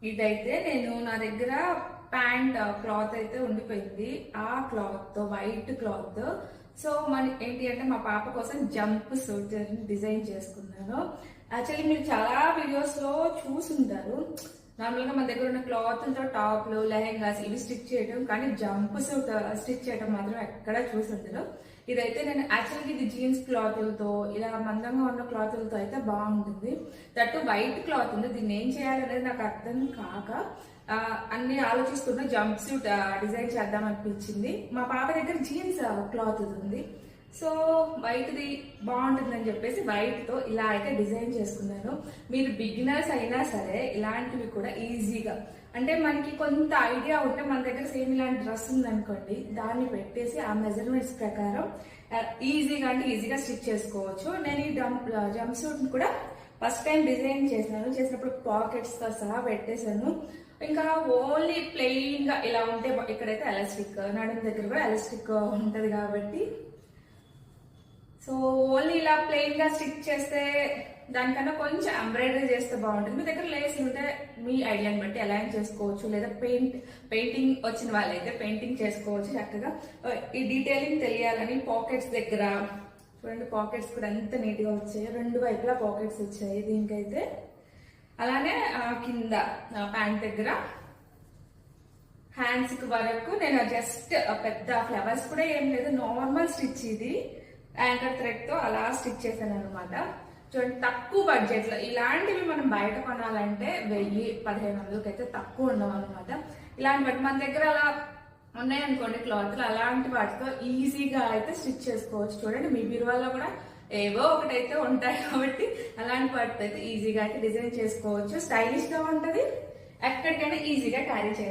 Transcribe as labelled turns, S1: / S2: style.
S1: ఇదైతే నేను నా దగ్గర ప్యాంట్ క్లాత్ అయితే ఉండిపోయింది. ఆ క్లాత్ తో, వైట్ క్లాత్, సో మన ఏంటి అంటే మా పాప కోసం జంప్ సూట్ డిజైన్ చేసుకున్నాను. యాక్చువల్లీ మీరు చాలా వీడియోస్ లో చూసుంటారు, నార్మల్ గా మన దగ్గర ఉన్న క్లాత్ తో టాప్లు, లెహెంగాస్ ఇవి స్టిచ్ చేయడం, కానీ జంప్ సూట్ స్టిచ్ చేయడం మాత్రం ఎక్కడ చూసుంటారు. ఇదైతే నేను యాక్చువల్గా ఇది జీన్స్ క్లాతులతో, ఇలా మందంగా ఉన్న క్లాతులతో అయితే బాగుంటుంది. దట్టు వైట్ క్లాత్ ఉంది, దీన్ని ఏం చేయాలనేది నాకు అర్థం కాక అన్ని ఆలోచిస్తున్న జంప్ సూట్ డిజైన్ చేద్దాం అనిపించింది. మా పాప దగ్గర జీన్స్ క్లాత్ ఉంది, సో వైట్ది బాగుంటుందని చెప్పేసి వైట్ తో ఇలా అయితే డిజైన్ చేసుకున్నాను. మీరు బిగినర్స్ అయినా సరే ఇలాంటివి కూడా ఈజీగా, అంటే మనకి కొంత ఐడియా ఉంటే, మన దగ్గర సేమ్ ఇలాంటి డ్రెస్ ఉందనుకోండి, దాన్ని పెట్టేసి ఆ మెజర్మెంట్స్ ప్రకారం ఈజీగా అంటే ఈజీగా స్టిచ్ చేసుకోవచ్చు. నేను ఈ జంప్ సూట్ కూడా ఫస్ట్ టైం డిజైన్ చేసినప్పుడు పాకెట్స్ తో సహా పెట్టేశాను. ఇంకా ఓన్లీ ప్లెయిన్ గా ఇలా ఉంటే, ఇక్కడైతే ఎలాస్టిక్, నడుము దగ్గర కూడా ఎలాస్టిక్ ఉంటది కాబట్టి, సో ఓన్లీ ఇలా ప్లెయిన్ గా స్టిచ్ చేస్తే దానికన్నా కొంచెం ఎంబ్రాయిడరీ చేస్తే బాగుంటుంది. మీ దగ్గర లేస్ ఉంటే మీ ఐడియాని బట్టి అలైన్ చేసుకోవచ్చు, లేదా పెయింటింగ్ వచ్చిన వాళ్ళైతే పెయింటింగ్ చేసుకోవచ్చు చక్కగా. ఈ డీటెయిలింగ్ తెలియాలని పాకెట్స్ దగ్గర చూడండి, పాకెట్స్ కూడా ఎంత నీట్ గా వచ్చాయి, రెండు వైపులా పాకెట్స్ వచ్చాయి దీనికైతే. అలానే కింద ప్యాంట్ దగ్గర హ్యాండ్స్ కి వరకు నేను జస్ట్ పెద్ద ఫ్లవర్స్ కూడా ఏం లేదు, నార్మల్ స్టిచ్, ఇది యాంకర్ థ్రెడ్ తో అలా స్టిచ్ చేశాను అనమాట. చూడండి, తక్కువ బడ్జెట్ లో ఇలాంటివి మనం బయట కొనాలంటే 1000-1500 అయితే తక్కువ ఉండవు అనమాట. ఇలాంటి వాటి మన దగ్గర అలా ఉన్నాయనుకోండి క్లాత్లు, అలాంటి వాటితో ఈజీగా అయితే స్టిచ్ చేసుకోవచ్చు. చూడండి, మీ బీరువాలో కూడా ఏవో ఒకటైతే ఉంటాయి కాబట్టి అలాంటి వాటితో అయితే ఈజీగా అయితే డిజైన్ చేసుకోవచ్చు. స్టైలిష్ గా ఉంటది, ఎక్కడికైనా ఈజీగా క్యారీ చేయవచ్చు.